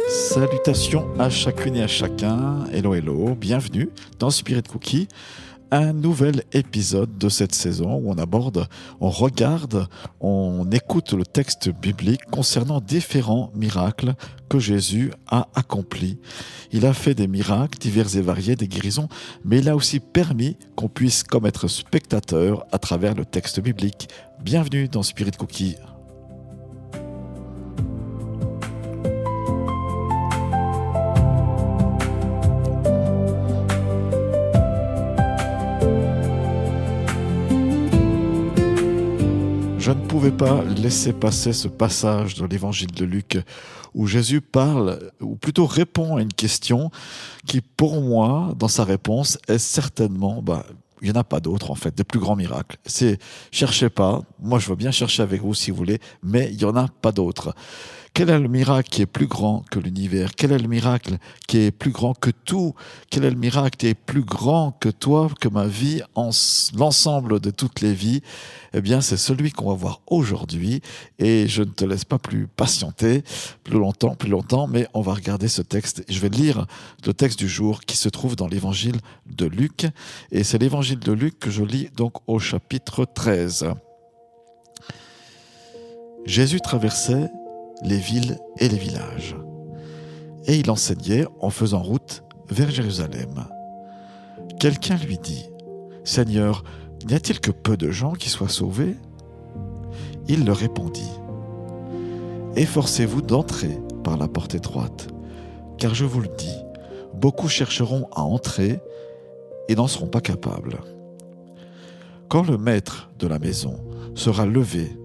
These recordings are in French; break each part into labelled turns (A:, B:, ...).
A: Salutations à chacune et à chacun, hello hello, bienvenue dans Spirit Cookie, un nouvel épisode de cette saison où on regarde, on écoute le texte biblique concernant différents miracles que Jésus a accomplis. Il a fait des miracles divers et variés, des guérisons, mais il a aussi permis qu'on puisse comme être spectateur à travers le texte biblique. Bienvenue dans Spirit Cookie. Je ne pouvais pas laisser passer ce passage de l'évangile de Luc où Jésus parle, ou plutôt répond à une question qui, pour moi, dans sa réponse, est certainement, il n'y en a pas d'autres en fait, des plus grands miracles. Cherchez pas, moi je veux bien chercher avec vous si vous voulez, mais il n'y en a pas d'autres. Quel est le miracle qui est plus grand que l'univers? Quel est le miracle qui est plus grand que tout? Quel est le miracle qui est plus grand que toi, que ma vie, l'ensemble de toutes les vies? Eh bien, c'est celui qu'on va voir aujourd'hui. Et je ne te laisse pas plus patienter plus longtemps, mais on va regarder ce texte. Je vais lire le texte du jour qui se trouve dans l'évangile de Luc. Et c'est l'évangile de Luc que je lis donc au chapitre 13. Jésus traversait les villes et les villages. Et il enseignait en faisant route vers Jérusalem. Quelqu'un lui dit : « Seigneur, n'y a-t-il que peu de gens qui soient sauvés ?» Il leur répondit : « Efforcez-vous d'entrer par la porte étroite, car je vous le dis, beaucoup chercheront à entrer et n'en seront pas capables. Quand le maître de la maison sera levé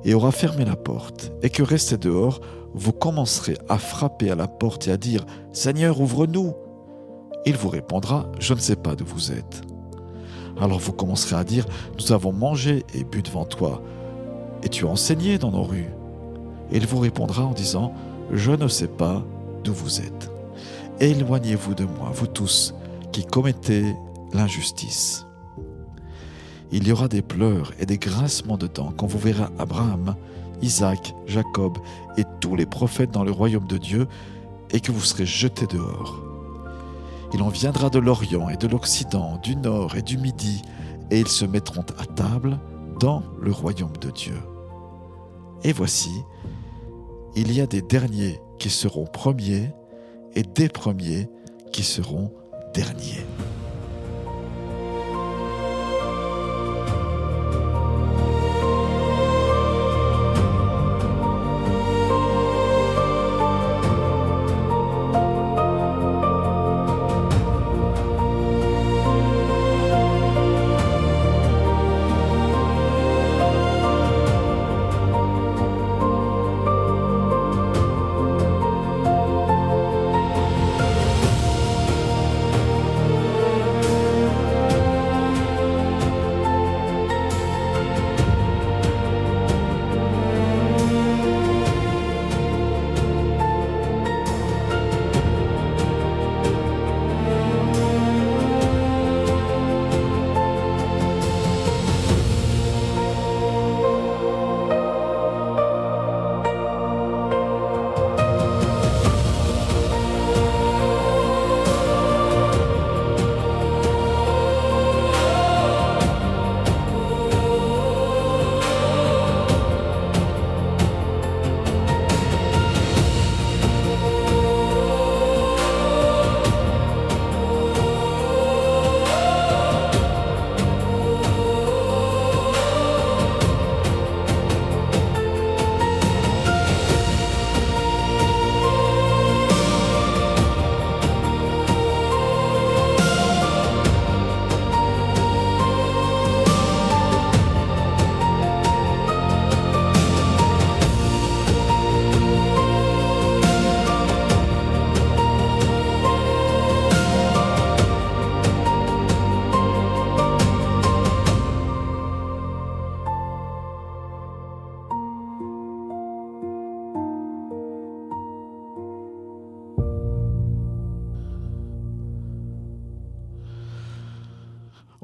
A: et aura fermé la porte, et que resté dehors, vous commencerez à frapper à la porte et à dire : « Seigneur, ouvre-nous !» Il vous répondra : « Je ne sais pas d'où vous êtes. » Alors vous commencerez à dire : « Nous avons mangé et bu devant toi, et tu as enseigné dans nos rues. » Et il vous répondra en disant : « Je ne sais pas d'où vous êtes. Éloignez-vous de moi, vous tous qui commettez l'injustice. » Il y aura des pleurs et des grincements de dents quand vous verrez Abraham, Isaac, Jacob et tous les prophètes dans le royaume de Dieu et que vous serez jetés dehors. Il en viendra de l'Orient et de l'Occident, du Nord et du Midi, et ils se mettront à table dans le royaume de Dieu. Et voici, il y a des derniers qui seront premiers et des premiers qui seront derniers.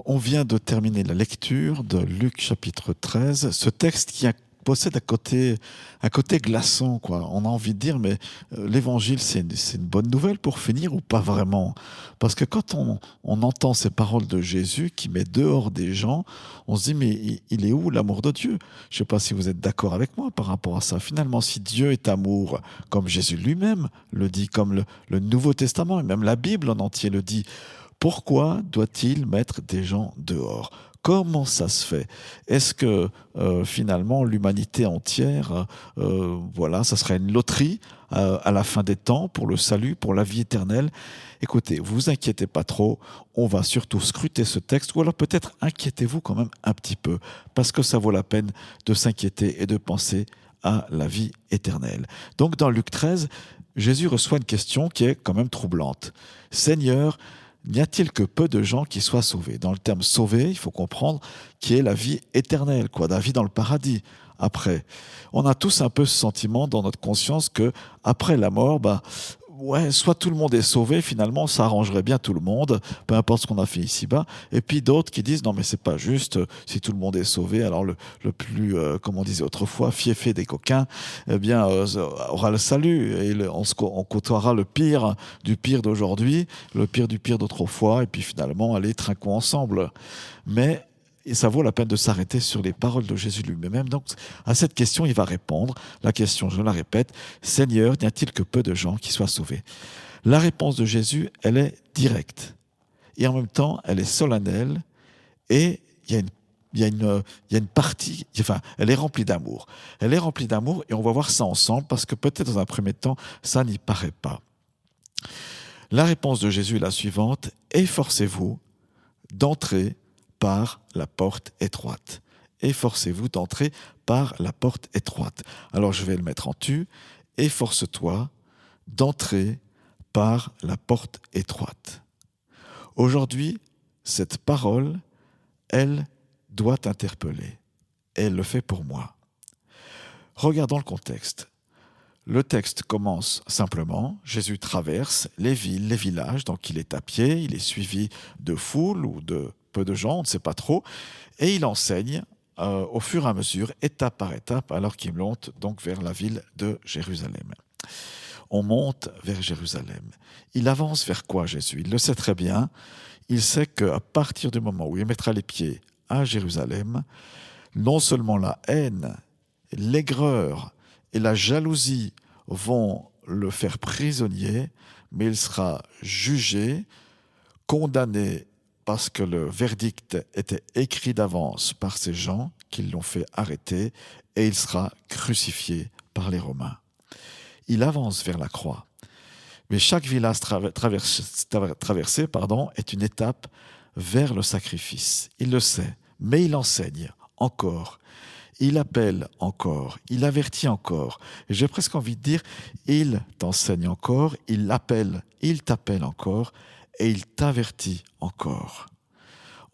A: On vient de terminer la lecture de Luc chapitre 13, ce texte qui a possède un côté glaçant, quoi. On a envie de dire, mais l'évangile, c'est une bonne nouvelle pour finir ou pas vraiment? Parce que quand on entend ces paroles de Jésus qui met dehors des gens, on se dit, mais il est où l'amour de Dieu? Je ne sais pas si vous êtes d'accord avec moi par rapport à ça. Finalement, si Dieu est amour, comme Jésus lui-même le dit, comme le Nouveau Testament et même la Bible en entier le dit, pourquoi doit-il mettre des gens dehors? Comment ça se fait? Est-ce que finalement l'humanité entière, voilà, ça serait une loterie à la fin des temps pour le salut, pour la vie éternelle? Écoutez, vous inquiétez pas trop, on va surtout scruter ce texte, ou alors peut-être inquiétez-vous quand même un petit peu, parce que ça vaut la peine de s'inquiéter et de penser à la vie éternelle. Donc dans Luc 13, Jésus reçoit une question qui est quand même troublante. Seigneur, n'y a-t-il que peu de gens qui soient sauvés? Dans le terme sauvé, il faut comprendre qui est la vie éternelle, quoi, la vie dans le paradis. Après, on a tous un peu ce sentiment dans notre conscience que après la mort, ouais, soit tout le monde est sauvé, finalement, ça arrangerait bien tout le monde, peu importe ce qu'on a fait ici-bas. Et puis d'autres qui disent non, mais c'est pas juste. Si tout le monde est sauvé, alors le plus, comme on disait autrefois, fiefé des coquins, eh bien, aura le salut. Et on côtoiera le pire du pire d'aujourd'hui, le pire du pire d'autrefois, et puis finalement, allez, trinquons ensemble. Mais et ça vaut la peine de s'arrêter sur les paroles de Jésus lui-même. Donc, à cette question, il va répondre. La question, je la répète, Seigneur, n'y a-t-il que peu de gens qui soient sauvés? La réponse de Jésus, elle est directe. Et en même temps, elle est solennelle. Et il y a une partie, enfin, elle est remplie d'amour. Elle est remplie d'amour et on va voir ça ensemble parce que peut-être dans un premier temps, ça n'y paraît pas. La réponse de Jésus est la suivante. Efforcez-vous d'entrer par la porte étroite. Efforcez-vous d'entrer par la porte étroite. Alors je vais le mettre en tu. Efforce-toi d'entrer par la porte étroite. Aujourd'hui, cette parole, elle doit t'interpeller. Elle le fait pour moi. Regardons le contexte. Le texte commence simplement, Jésus traverse les villes, les villages, donc il est à pied, il est suivi de foule ou de peu de gens, on ne sait pas trop, et il enseigne au fur et à mesure, étape par étape, alors qu'il monte donc vers la ville de Jérusalem. On monte vers Jérusalem. Il avance vers quoi Jésus? Il le sait très bien, il sait qu'à partir du moment où il mettra les pieds à Jérusalem, non seulement la haine, l'aigreur, et la jalousie vont le faire prisonnier, mais il sera jugé, condamné parce que le verdict était écrit d'avance par ces gens qui l'ont fait arrêter, et il sera crucifié par les Romains. Il avance vers la croix. Mais chaque village traversé est une étape vers le sacrifice. Il le sait, mais il enseigne encore. Il appelle encore, il avertit encore. Et j'ai presque envie de dire, il t'enseigne encore, il l'appelle, il t'appelle encore et il t'avertit encore.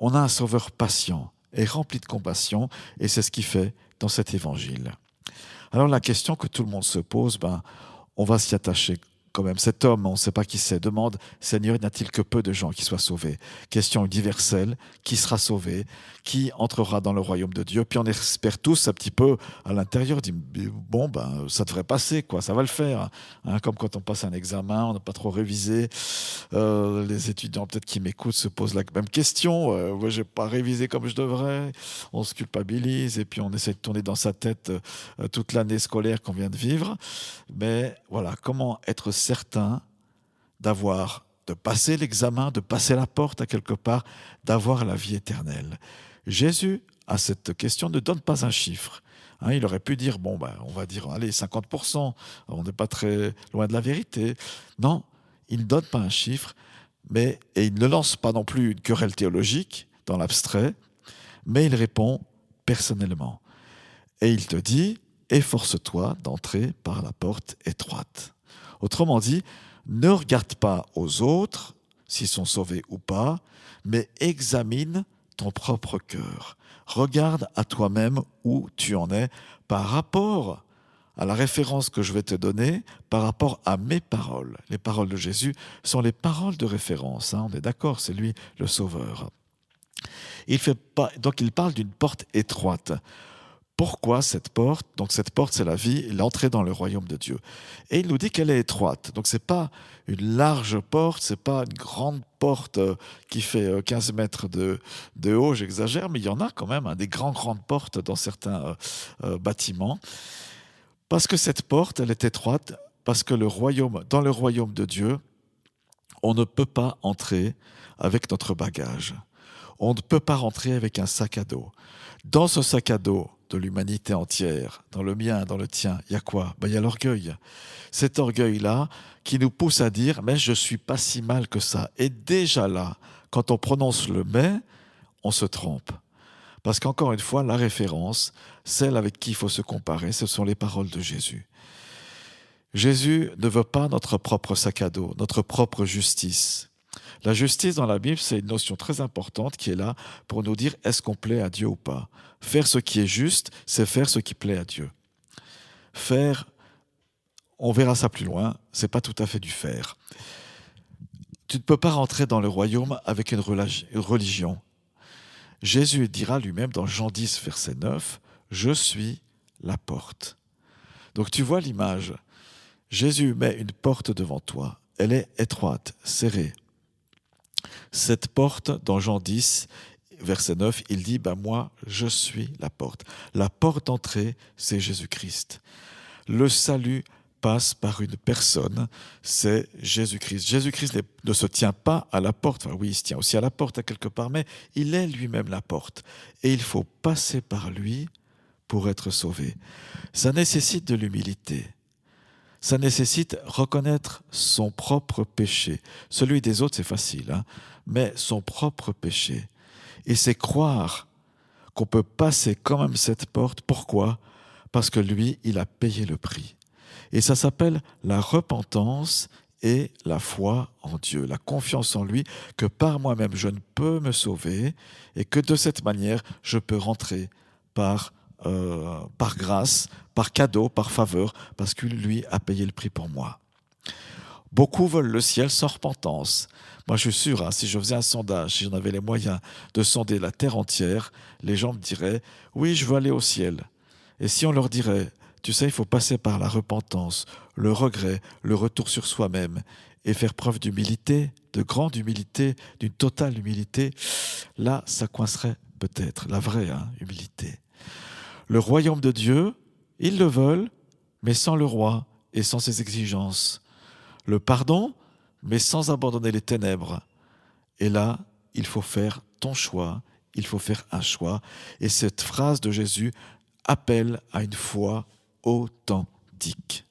A: On a un sauveur patient et rempli de compassion et c'est ce qu'il fait dans cet évangile. Alors la question que tout le monde se pose, on va s'y attacher quand même. Cet homme, on ne sait pas qui c'est, demande, Seigneur, n'y a-t-il que peu de gens qui soient sauvés? Question universelle, qui sera sauvé? Qui entrera dans le royaume de Dieu? Puis on espère tous un petit peu à l'intérieur, dit, bon, ça devrait passer, quoi, ça va le faire. Hein, comme quand on passe un examen, on n'a pas trop révisé. Les étudiants peut-être qui m'écoutent se posent la même question. Moi, j'ai pas révisé comme je devrais. On se culpabilise et puis on essaie de tourner dans sa tête toute l'année scolaire qu'on vient de vivre. Mais voilà, comment être certain de passer l'examen, de passer la porte à quelque part, d'avoir la vie éternelle. Jésus, à cette question, ne donne pas un chiffre. Hein, il aurait pu dire, on va dire, allez, 50%, on n'est pas très loin de la vérité. Non, il ne donne pas un chiffre, et il ne lance pas non plus une querelle théologique dans l'abstrait, mais il répond personnellement. Et il te dit, efforce-toi d'entrer par la porte étroite. Autrement dit, ne regarde pas aux autres, s'ils sont sauvés ou pas, mais examine ton propre cœur. Regarde à toi-même où tu en es par rapport à la référence que je vais te donner, par rapport à mes paroles. Les paroles de Jésus sont les paroles de référence. On est d'accord, c'est lui le Sauveur. Donc il parle d'une porte étroite. Pourquoi cette porte? Donc cette porte, c'est la vie, l'entrée dans le royaume de Dieu. Et il nous dit qu'elle est étroite. Donc c'est pas une large porte, c'est pas une grande porte qui fait 15 mètres de haut, j'exagère, mais il y en a quand même, hein, des grandes portes dans certains bâtiments. Parce que cette porte, elle est étroite, parce que dans le royaume de Dieu, on ne peut pas entrer avec notre bagage. On ne peut pas rentrer avec un sac à dos. Dans ce sac à dos de l'humanité entière, dans le mien, dans le tien, il y a quoi? Il y a l'orgueil. Cet orgueil-là qui nous pousse à dire « mais je ne suis pas si mal que ça ». Et déjà là, quand on prononce le « mais », on se trompe. Parce qu'encore une fois, la référence, celle avec qui il faut se comparer, ce sont les paroles de Jésus. Jésus ne veut pas notre propre sac à dos, notre propre justice. La justice dans la Bible, c'est une notion très importante qui est là pour nous dire est-ce qu'on plaît à Dieu ou pas. Faire ce qui est juste, c'est faire ce qui plaît à Dieu. Faire, on verra ça plus loin, c'est pas tout à fait du faire. Tu ne peux pas rentrer dans le royaume avec une religion. Jésus dira lui-même dans Jean 10, verset 9, « Je suis la porte ». Donc tu vois l'image. Jésus met une porte devant toi. Elle est étroite, serrée. Cette porte, dans Jean 10, verset 9, il dit « Moi, je suis la porte ». La porte d'entrée, c'est Jésus-Christ. Le salut passe par une personne, c'est Jésus-Christ. Jésus-Christ ne se tient pas à la porte, enfin oui, il se tient aussi à la porte à quelque part, mais il est lui-même la porte. Et il faut passer par lui pour être sauvé. Ça nécessite de l'humilité. Ça nécessite reconnaître son propre péché. Celui des autres, c'est facile, hein, mais son propre péché. Et c'est croire qu'on peut passer quand même cette porte. Pourquoi? Parce que lui, il a payé le prix. Et ça s'appelle la repentance et la foi en Dieu, la confiance en lui, que par moi-même je ne peux me sauver et que de cette manière je peux rentrer par grâce, par cadeau, par faveur, parce que lui a payé le prix pour moi. Beaucoup veulent le ciel sans repentance. Moi, je suis sûr, hein, si je faisais un sondage, si j'en avais les moyens de sonder la terre entière, les gens me diraient « Oui, je veux aller au ciel ». Et si on leur dirait « Tu sais, il faut passer par la repentance, le regret, le retour sur soi-même et faire preuve d'humilité, de grande humilité, d'une totale humilité », là, ça coincerait peut-être, la vraie humilité. Le royaume de Dieu, ils le veulent, mais sans le roi et sans ses exigences. Le pardon, mais sans abandonner les ténèbres. Et là, il faut faire ton choix, il faut faire un choix. Et cette phrase de Jésus appelle à une foi authentique.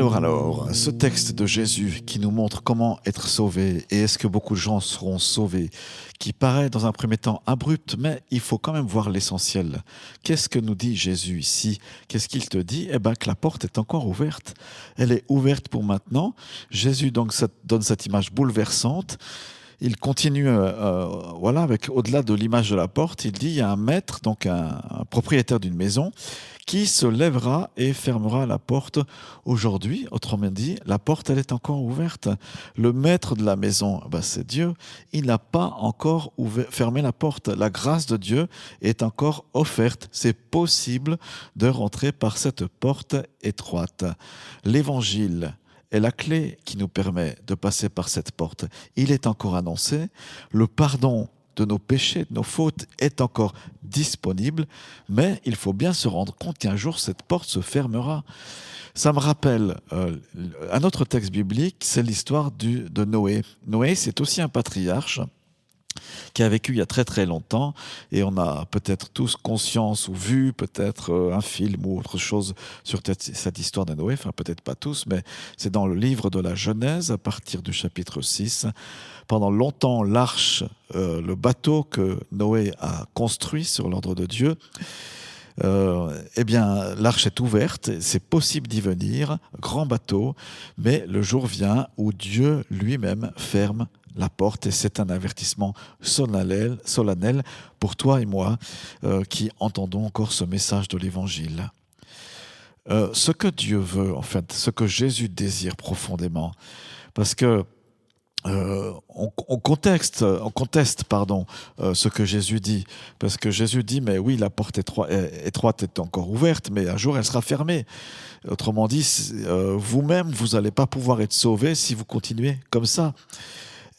A: Alors, ce texte de Jésus qui nous montre comment être sauvé et est-ce que beaucoup de gens seront sauvés, qui paraît dans un premier temps abrupt, mais il faut quand même voir l'essentiel. Qu'est-ce que nous dit Jésus ici? Qu'est-ce qu'il te dit? Eh bien que la porte est encore ouverte. Elle est ouverte pour maintenant. Jésus donc donne cette image bouleversante. Il continue, voilà, avec au-delà de l'image de la porte, il dit il y a un maître, donc un propriétaire d'une maison, qui se lèvera et fermera la porte aujourd'hui. Autrement dit, la porte, elle est encore ouverte. Le maître de la maison, c'est Dieu. Il n'a pas encore fermé la porte. La grâce de Dieu est encore offerte. C'est possible de rentrer par cette porte étroite. L'évangile est la clé qui nous permet de passer par cette porte. Il est encore annoncé. Le pardon de nos péchés, de nos fautes est encore disponible, mais il faut bien se rendre compte qu'un jour cette porte se fermera. Ça me rappelle un autre texte biblique, c'est l'histoire de Noé. Noé, c'est aussi un patriarche qui a vécu il y a très très longtemps, et on a peut-être tous conscience ou vu peut-être un film ou autre chose sur cette histoire de Noé, enfin peut-être pas tous, mais c'est dans le livre de la Genèse à partir du chapitre 6. Pendant longtemps, l'arche, le bateau que Noé a construit sur l'ordre de Dieu, l'arche est ouverte, c'est possible d'y venir, grand bateau, mais le jour vient où Dieu lui-même ferme la porte, et c'est un avertissement solennel pour toi et moi qui entendons encore ce message de l'Évangile. Ce que Dieu veut, en fait, ce que Jésus désire profondément, parce que on conteste ce que Jésus dit, parce que Jésus dit mais oui, la porte étroite est encore ouverte, mais un jour elle sera fermée. Autrement dit, vous-même vous n'allez pas pouvoir être sauvés si vous continuez comme ça.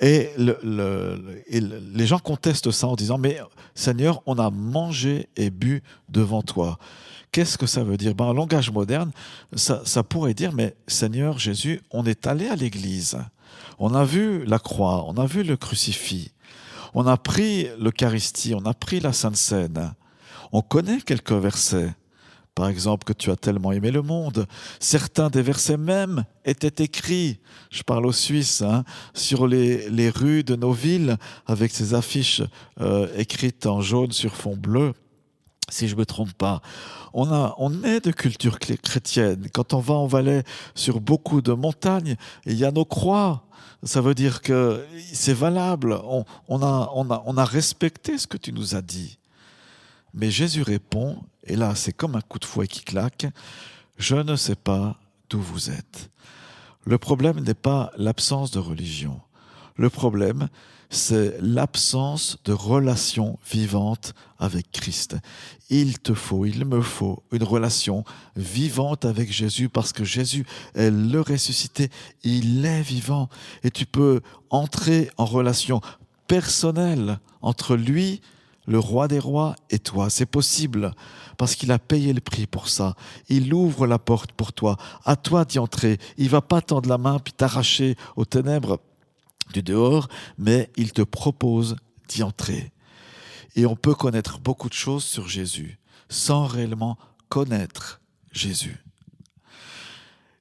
A: Et les gens contestent ça en disant mais Seigneur, on a mangé et bu devant toi. Qu'est-ce que ça veut dire? En langage moderne, ça pourrait dire mais Seigneur Jésus, on est allé à l'église. On a vu la croix, on a vu le crucifix, on a pris l'Eucharistie, on a pris la Sainte Seine. On connaît quelques versets. Par exemple, que tu as tellement aimé le monde. Certains des versets même étaient écrits, je parle aux Suisses, sur les rues de nos villes, avec ces affiches écrites en jaune sur fond bleu. Si je ne me trompe pas, on est de culture chrétienne. Quand on va en Valais, sur beaucoup de montagnes, il y a nos croix. Ça veut dire que c'est valable. On a respecté ce que tu nous as dit. Mais Jésus répond, et là c'est comme un coup de fouet qui claque, « Je ne sais pas d'où vous êtes ». Le problème n'est pas l'absence de religion. Le problème, c'est l'absence de relation vivante avec Christ. Il me faut une relation vivante avec Jésus, parce que Jésus est le ressuscité, il est vivant. Et tu peux entrer en relation personnelle entre lui, le roi des rois, et toi. C'est possible, parce qu'il a payé le prix pour ça. Il ouvre la porte pour toi. À toi d'y entrer. Il ne va pas tendre la main puis t'arracher aux ténèbres du dehors, mais il te propose d'y entrer. Et on peut connaître beaucoup de choses sur Jésus sans réellement connaître Jésus.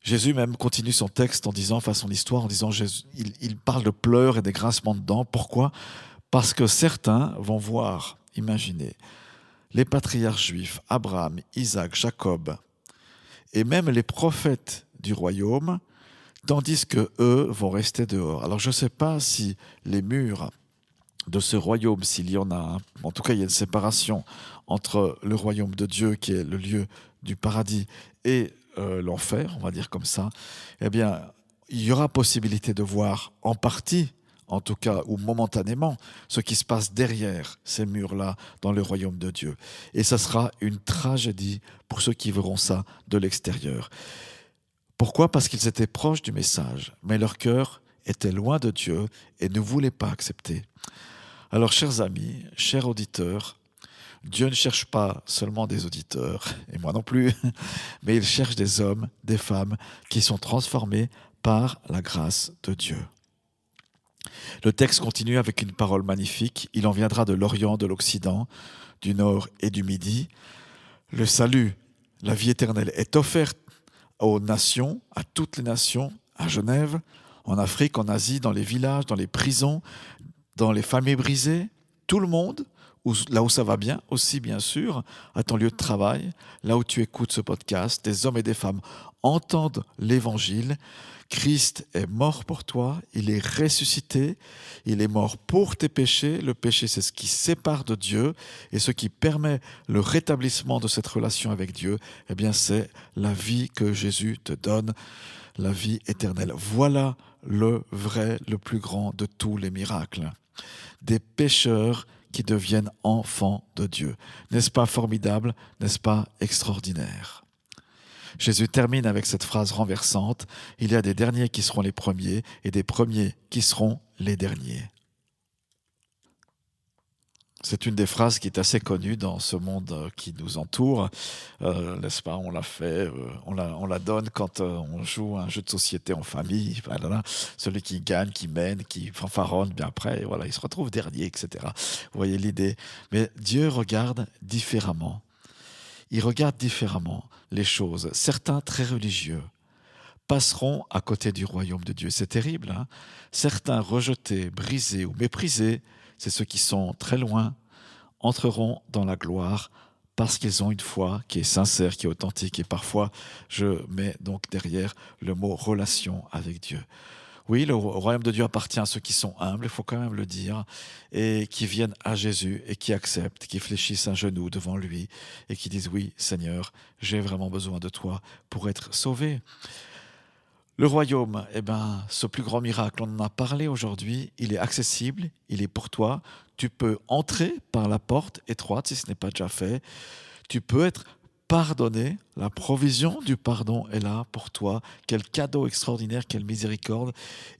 A: Jésus même continue son texte en disant, enfin son histoire, en disant, il parle de pleurs et des grincements de dents. Pourquoi ? Parce que certains vont voir, imaginez, les patriarches juifs, Abraham, Isaac, Jacob, et même les prophètes du royaume, tandis que eux vont rester dehors. Alors je ne sais pas si les murs de ce royaume, s'il y en a, en tout cas il y a une séparation entre le royaume de Dieu, qui est le lieu du paradis, et l'enfer, on va dire comme ça, eh bien il y aura possibilité de voir en partie, en tout cas, ou momentanément, ce qui se passe derrière ces murs-là dans le royaume de Dieu. Et ça sera une tragédie pour ceux qui verront ça de l'extérieur. Pourquoi ? Parce qu'ils étaient proches du message, mais leur cœur était loin de Dieu et ne voulait pas accepter. Alors, chers amis, chers auditeurs, Dieu ne cherche pas seulement des auditeurs, et moi non plus, mais il cherche des hommes, des femmes qui sont transformés par la grâce de Dieu. Le texte continue avec une parole magnifique. Il en viendra de l'Orient, de l'Occident, du Nord et du Midi. Le salut, la vie éternelle est offerte aux nations, à toutes les nations, à Genève, en Afrique, en Asie, dans les villages, dans les prisons, dans les familles brisées, tout le monde, là où ça va bien, aussi bien sûr, à ton lieu de travail, là où tu écoutes ce podcast, des hommes et des femmes entendent l'évangile. Christ est mort pour toi, il est ressuscité, il est mort pour tes péchés. Le péché, c'est ce qui sépare de Dieu et ce qui permet le rétablissement de cette relation avec Dieu, eh bien, c'est la vie que Jésus te donne, la vie éternelle. Voilà le vrai, le plus grand de tous les miracles. Des pécheurs qui deviennent enfants de Dieu. N'est-ce pas formidable? N'est-ce pas extraordinaire? Jésus termine avec cette phrase renversante, il y a des derniers qui seront les premiers et des premiers qui seront les derniers. C'est une des phrases qui est assez connue dans ce monde qui nous entoure, n'est-ce pas? On l'a fait, on la donne quand on joue un jeu de société en famille. Voilà. Celui qui gagne, qui mène, qui fanfaronne, bien après, voilà, il se retrouve dernier, etc. Vous voyez l'idée. Mais Dieu regarde différemment. Il regarde différemment les choses. Certains très religieux passeront à côté du royaume de Dieu. C'est terrible, hein? Certains rejetés, brisés ou méprisés, c'est ceux qui sont très loin, entreront dans la gloire parce qu'ils ont une foi qui est sincère, qui est authentique. Et parfois, je mets donc derrière le mot relation avec Dieu. Oui, le royaume de Dieu appartient à ceux qui sont humbles, il faut quand même le dire, et qui viennent à Jésus et qui acceptent, qui fléchissent un genou devant lui et qui disent « Oui, Seigneur, j'ai vraiment besoin de toi pour être sauvé ». Le royaume, ce plus grand miracle, on en a parlé aujourd'hui, il est accessible, il est pour toi. Tu peux entrer par la porte étroite si ce n'est pas déjà fait. Tu peux être pardonné, la provision du pardon est là pour toi. Quel cadeau extraordinaire, quelle miséricorde.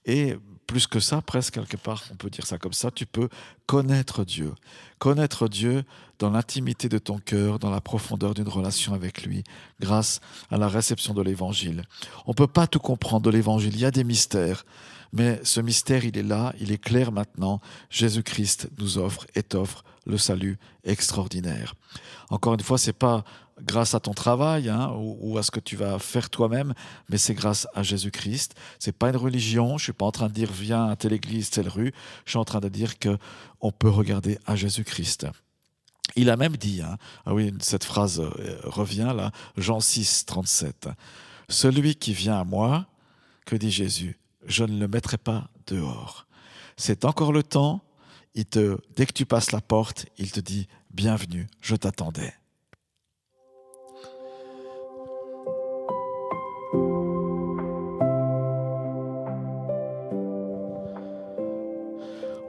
A: Et plus que ça, presque quelque part, on peut dire ça comme ça, tu peux connaître Dieu. Connaître Dieu dans l'intimité de ton cœur, dans la profondeur d'une relation avec lui, grâce à la réception de l'Évangile. On ne peut pas tout comprendre de l'Évangile, il y a des mystères. Mais ce mystère, il est là, il est clair maintenant. Jésus-Christ nous offre et t'offre le salut extraordinaire. Encore une fois, ce n'est pas grâce à ton travail ou à ce que tu vas faire toi-même, mais c'est grâce à Jésus-Christ. Ce n'est pas une religion, je ne suis pas en train de dire viens à telle église, telle rue, je suis en train de dire qu'on peut regarder à Jésus-Christ. Il a même dit, cette phrase revient là, Jean 6, 37. « Celui qui vient à moi, que dit Jésus, je ne le mettrai pas dehors. » C'est encore le temps, dès que tu passes la porte, il te dit « Bienvenue, je t'attendais ».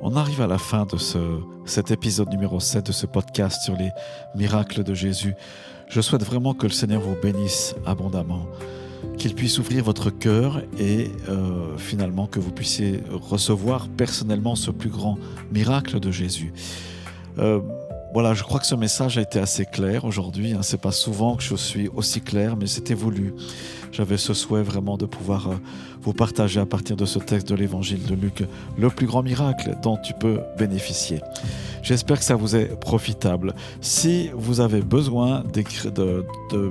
A: On arrive à la fin de cet épisode numéro 7 de ce podcast sur les miracles de Jésus. Je souhaite vraiment que le Seigneur vous bénisse abondamment, qu'il puisse ouvrir votre cœur et finalement que vous puissiez recevoir personnellement ce plus grand miracle de Jésus. Voilà, je crois que ce message a été assez clair aujourd'hui. C'est pas souvent que je suis aussi clair, mais c'était voulu. J'avais ce souhait vraiment de pouvoir vous partager à partir de ce texte de l'évangile de Luc le plus grand miracle dont tu peux bénéficier. J'espère que ça vous est profitable. Si vous avez besoin de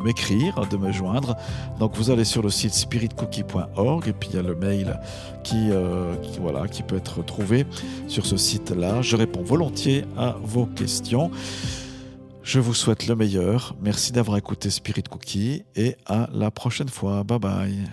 A: m'écrire, de me joindre, donc vous allez sur le site spiritcookie.org et puis il y a le mail qui peut être trouvé sur ce site-là. Je réponds volontiers à vos questions. Je vous souhaite le meilleur. Merci d'avoir écouté Spirit Cookie et à la prochaine fois. Bye bye.